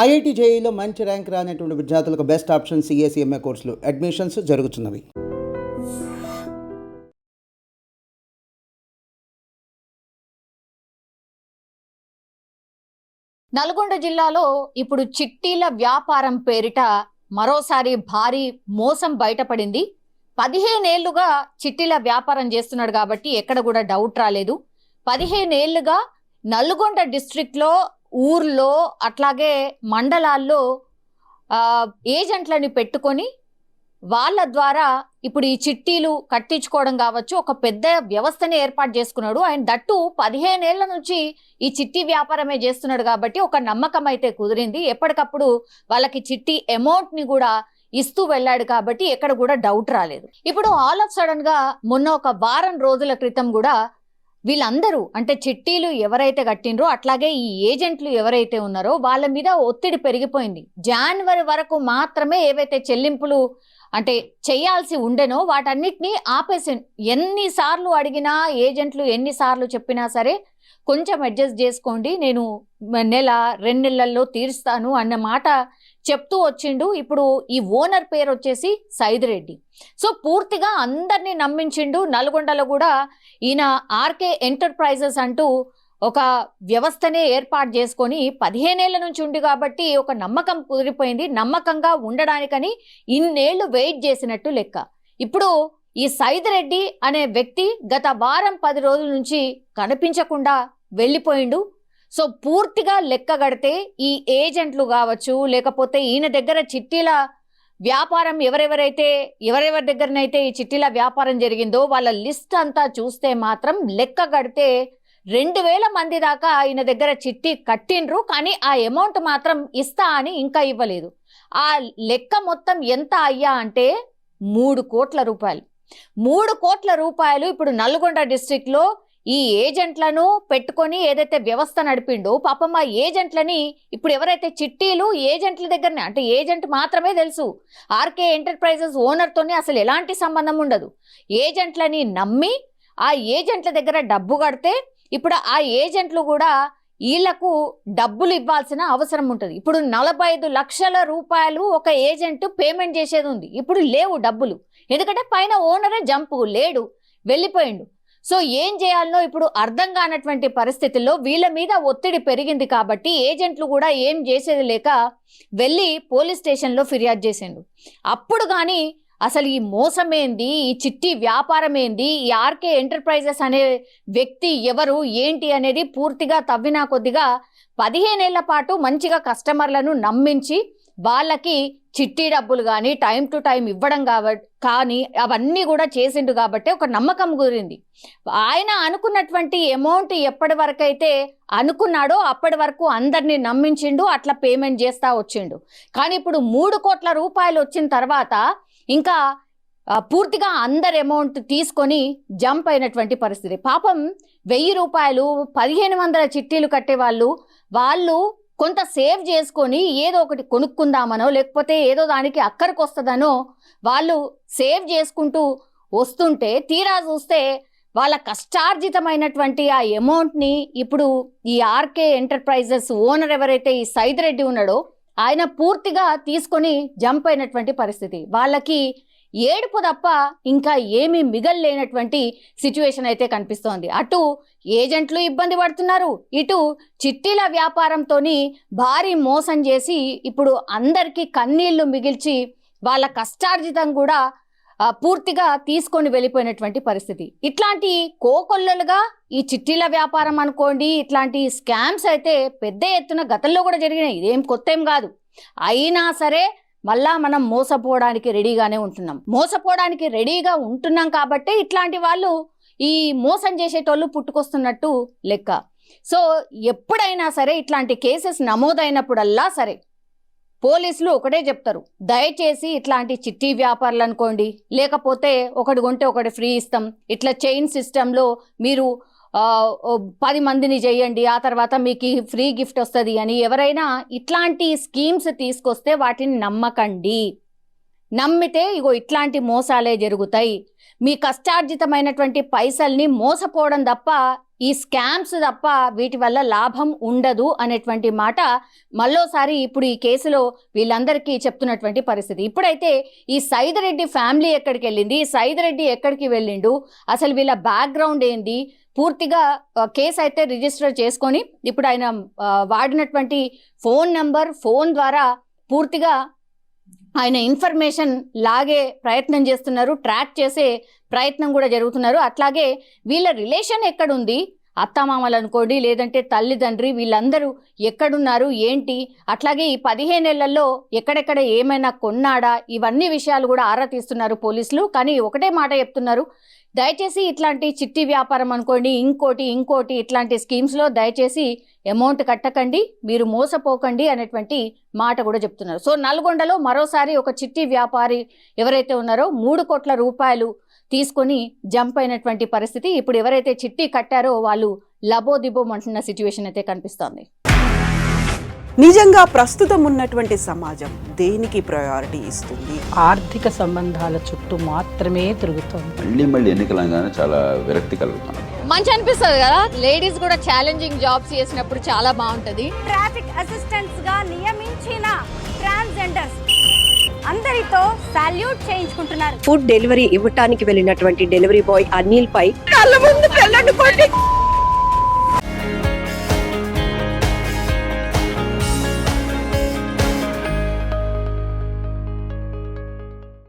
IIT జేఈలో మంచి rank రానటువంటి విద్యార్థులకు బెస్ట్ ఆప్షన్ సిఎస్ఈఎంఏ కోర్సులు అడ్మిషన్స్ జరుగుతున్నవి. నల్గొండ జిల్లాలో ఇప్పుడు చిట్టీల వ్యాపారం పేరిట మరోసారి భారీ మోసం బయటపడింది. 15 ఏళ్లుగా చిట్టీల వ్యాపారం చేస్తున్నాడు కాబట్టి ఎక్కడ కూడా డౌట్ రాలేదు. 15 ఏళ్లుగా నల్గొండ డిస్ట్రిక్ట్లో ఊర్లో అట్లాగే మండలాల్లో ఏజెంట్లని పెట్టుకొని వాళ్ళ ద్వారా ఇప్పుడు ఈ చిట్టీలు కట్టించుకోవడం కావచ్చు, ఒక పెద్ద వ్యవస్థని ఏర్పాటు చేసుకున్నాడు. ఆయన దట్టు 15 ఏళ్ల నుంచి ఈ చిట్టి వ్యాపారమే చేస్తున్నాడు కాబట్టి ఒక నమ్మకం అయితే కుదిరింది. ఎప్పటికప్పుడు వాళ్ళకి చిట్టి అమౌంట్ ని కూడా ఇస్తూ వెళ్ళాడు కాబట్టి ఎక్కడ కూడా డౌట్ రాలేదు. ఇప్పుడు ఆల్ ఆఫ్ సడన్ గా మొన్న ఒక వారం రోజుల క్రితం కూడా వీళ్ళందరూ అంటే చిట్టీలు ఎవరైతే కట్టినరో అట్లాగే ఈ ఏజెంట్లు ఎవరైతే ఉన్నారో వాళ్ళ మీద ఒత్తిడి పెరిగిపోయింది. జనవరి వరకు మాత్రమే ఏవైతే చెల్లింపులు అంటే చేయాల్సి ఉండేనో వాటన్నిటినీ ఆపేసి, ఎన్నిసార్లు అడిగినా ఏజెంట్లు ఎన్నిసార్లు చెప్పినా సరే కొంచెం అడ్జస్ట్ చేసుకోండి, నేను నెల 2 నెలల్లో తీరుస్తాను అన్న మాట చెప్తూ వచ్చిండు. ఇప్పుడు ఈ ఓనర్ పేరు వచ్చేసి సైదిరెడ్డి. సో పూర్తిగా అందరినీ నమ్మించిండు. నల్గొండలో కూడా ఈయన ఆర్కే ఎంటర్ప్రైజెస్ అంటూ ఒక వ్యవస్థనే ఏర్పాటు చేసుకొని 15 ఏళ్ల నుంచి ఉంది కాబట్టి ఒక నమ్మకం కుదిరిపోయింది. నమ్మకంగా ఉండడానికని ఇన్నేళ్లు వెయిట్ చేసినట్టు లెక్క. ఇప్పుడు ఈ సైదిరెడ్డి అనే వ్యక్తి గత వారం 10 రోజుల నుంచి కనిపించకుండా వెళ్ళిపోయిండు. సో పూర్తిగా లెక్క గడితే ఈ ఏజెంట్లు కావచ్చు, లేకపోతే ఈయన దగ్గర చిట్టీల వ్యాపారం ఎవరెవరి దగ్గరనైతే ఈ చిట్టీల వ్యాపారం జరిగిందో వాళ్ళ లిస్ట్ అంతా చూస్తే మాత్రం లెక్క గడితే 2000 మంది దాకా ఆయన దగ్గర చిట్టి కట్టిండ్రు. కానీ ఆ అమౌంట్ మాత్రం ఇస్తా అని ఇంకా ఇవ్వలేదు. ఆ లెక్క మొత్తం ఎంత అయ్యా అంటే 3 కోట్ల రూపాయలు. 3 కోట్ల రూపాయలు ఇప్పుడు నల్గొండ డిస్ట్రిక్ట్ లో ఈ ఏజెంట్లను పెట్టుకొని ఏదైతే వ్యవస్థ నడిపిండో పాపం ఆ ఏజెంట్లని ఇప్పుడు ఎవరైతే చిట్టీలు ఏజెంట్ల దగ్గరనే, అంటే ఏజెంట్ మాత్రమే తెలుసు, ఆర్కే ఎంటర్ప్రైజెస్ ఓనర్ తోని అసలు ఎలాంటి సంబంధం ఉండదు. ఏజెంట్లని నమ్మి ఆ ఏజెంట్ల దగ్గర డబ్బు కడితే ఇప్పుడు ఆ ఏజెంట్లు కూడా వీళ్లకు డబ్బులు ఇవ్వాల్సిన అవసరం ఉంటుంది. ఇప్పుడు 45 లక్షల రూపాయలు ఒక ఏజెంట్ పేమెంట్ చేసేది ఉంది. ఇప్పుడు లేవు డబ్బులు, ఎందుకంటే పైన ఓనరే జంపు లేడు, వెళ్ళిపోయిండు. సో ఏం చేయాలనో ఇప్పుడు అర్థం కానటువంటి పరిస్థితుల్లో వీళ్ళ మీద ఒత్తిడి పెరిగింది కాబట్టి ఏజెంట్లు కూడా ఏం చేసేది లేక వెళ్ళి పోలీస్ స్టేషన్లో ఫిర్యాదు చేసిండు. అప్పుడు కానీ అసలు ఈ మోసం ఏంది, ఈ చిట్టి వ్యాపారం ఏంది, ఈ ఆర్కే ఎంటర్ప్రైజెస్ అనే వ్యక్తి ఎవరు ఏంటి అనేది పూర్తిగా తవ్వినా కొద్దిగా 15 ఏళ్ల పాటు మంచిగా కస్టమర్లను నమ్మించి వాళ్ళకి చిట్టి డబ్బులు కానీ టైం టు టైం ఇవ్వడం కానీ అవన్నీ కూడా చేసిండు కాబట్టి ఒక నమ్మకం కుదిరింది. ఆయన అనుకున్నటువంటి అమౌంట్ ఎప్పటి వరకు అయితే అనుకున్నాడో అప్పటి వరకు అందరినీ నమ్మించిండు, అట్లా పేమెంట్ చేస్తా వచ్చిండు. కానీ ఇప్పుడు 3 కోట్ల రూపాయలు వచ్చిన తర్వాత ఇంకా పూర్తిగా అందరి అమౌంట్ తీసుకొని జంప్ అయినటువంటి పరిస్థితి. పాపం 1000 రూపాయలు 1500 చిట్టీలు కట్టే వాళ్ళు కొంత సేవ్ చేసుకొని ఏదో ఒకటి కొనుక్కుందామనో లేకపోతే ఏదో దానికి అక్కడికి వస్తుందనో వాళ్ళు సేవ్ చేసుకుంటూ వస్తుంటే తీరా చూస్తే వాళ్ళ కష్టార్జితమైనటువంటి ఆ అమౌంట్ని ఇప్పుడు ఈ ఆర్కే ఎంటర్ప్రైజెస్ ఓనర్ ఎవరైతే ఈ సైదిరెడ్డి ఉన్నాడో ఆయన పూర్తిగా తీసుకొని జంప్ అయినటువంటి పరిస్థితి. వాళ్ళకి ఏడుపు తప్ప ఇంకా ఏమీ మిగల్లేనటువంటి సిచ్యువేషన్ అయితే కనిపిస్తోంది. అటు ఏజెంట్లు ఇబ్బంది పడుతున్నారు, ఇటు చిట్టీల వ్యాపారంతో భారీ మోసం చేసి ఇప్పుడు అందరికీ కన్నీళ్లు మిగిల్చి వాళ్ళ కష్టార్జితం కూడా పూర్తిగా తీసుకొని వెళ్ళిపోయినటువంటి పరిస్థితి. ఇట్లాంటి కోకొల్లలుగా ఈ చిట్టీల వ్యాపారం అనుకోండి, ఇట్లాంటి స్కామ్స్ అయితే పెద్ద ఎత్తున గతంలో కూడా జరిగినాయి, ఇదేం కొత్త ఏం కాదు. అయినా సరే మళ్ళా మనం మోసపోవడానికి రెడీగా ఉంటున్నాం కాబట్టి ఇట్లాంటి వాళ్ళు ఈ మోసం చేసేటోళ్ళు పుట్టుకొస్తున్నట్టు లెక్క. సో ఎప్పుడైనా సరే ఇట్లాంటి కేసెస్ నమోదైనప్పుడల్లా సరే పోలీసులు ఒకటే చెప్తారు, దయచేసి ఇట్లాంటి చిట్టి వ్యాపారాలు అనుకోండి, లేకపోతే ఒకటి కొంటే ఒకటి ఫ్రీ ఇస్తాం, ఇట్లా చైన్ సిస్టంలో మీరు 10 మందిని చేయండి, ఆ తర్వాత మీకు ఫ్రీ గిఫ్ట్ వస్తుంది అని ఎవరైనా ఇట్లాంటి స్కీమ్స్ తీసుకొస్తే వాటిని నమ్మకండి. నమ్మితే ఇగో ఇట్లాంటి మోసాలే జరుగుతాయి. మీ కష్టార్జితమైనటువంటి పైసల్ని మోసపోవడం తప్ప ఈ స్కామ్స్ తప్ప వీటి వల్ల లాభం ఉండదు అనేటువంటి మాట మళ్ళోసారి ఇప్పుడు ఈ కేసులో వీళ్ళందరికీ చెప్తున్నటువంటి పరిస్థితి. ఇప్పుడైతే ఈ సైదిరెడ్డి ఫ్యామిలీ ఎక్కడికి వెళ్ళింది, ఈ సైదిరెడ్డి ఎక్కడికి వెళ్ళిండు, అసలు వీళ్ళ బ్యాక్గ్రౌండ్ ఏంది, పూర్తిగా కేసు అయితే రిజిస్టర్ చేసుకొని ఇప్పుడు ఆయన వాడినటువంటి ఫోన్ నంబర్, ఫోన్ ద్వారా పూర్తిగా ఆయన ఇన్ఫర్మేషన్ లాగే ప్రయత్నం చేస్తున్నారు, ట్రాక్ చేసే ప్రయత్నం కూడా జరుగుతున్నారు. అట్లాగే వీళ్ళ రిలేషన్ ఎక్కడుంది, అత్తమామలు అనుకోండి, లేదంటే తల్లిదండ్రి, వీళ్ళందరూ ఎక్కడున్నారు ఏంటి, అట్లాగే ఈ 15 ఏళ్లలో ఎక్కడెక్కడ ఏమైనా కొన్నాడా, ఇవన్నీ విషయాలు కూడా ఆరా తీస్తున్నారు పోలీసులు. కానీ ఒకటే మాట చెప్తున్నారు, దయచేసి ఇట్లాంటి చిట్టి వ్యాపారం అనుకోండి, ఇంకోటి ఇట్లాంటి స్కీమ్స్లో దయచేసి అమౌంట్ కట్టకండి, మీరు మోసపోకండి అనేటువంటి మాట కూడా చెప్తున్నారు. సో నల్గొండలో మరోసారి ఒక చిట్టి వ్యాపారి ఎవరైతే ఉన్నారో 3 కోట్ల రూపాయలు తీసుకొని జంప్ అయినటువంటి పరిస్థితి. ఇప్పుడు ఎవరైతే చిట్టి కట్టారో వాళ్ళు లబోదిబోం అంటున్న సిచ్యువేషన్ అయితే కనిపిస్తోంది. నిజంగా ప్రస్తుతం ఉన్నటువంటి సమాజం దేనికి ప్రయారిటీ ఇస్తుంది? ఆర్థిక సంబంధాల చుట్టూ మాత్రమే తిరుగుతోంది. మళ్ళీ ఎన్నికలంగానే చాలా విరక్తి కలుగుతున్నాం. మంచి అనిపిస్తుంది కదా, లేడీస్ కూడా ఛాలెంజింగ్ జాబ్స్ చేసినప్పుడు చాలా బాగుంటది. ట్రాఫిక్ అసిస్టెంట్స్ గా నియమించిన ట్రాన్స్జెండర్స్ అందరితో సాల్యూట్ చేయించుకుంటున్నారు. ఫుడ్ డెలివరీ ఇవ్వటానికి వెళ్ళినటువంటి డెలివరీ బాయ్ అనిల్ పై కళ్ళ ముందు పెళ్ళండి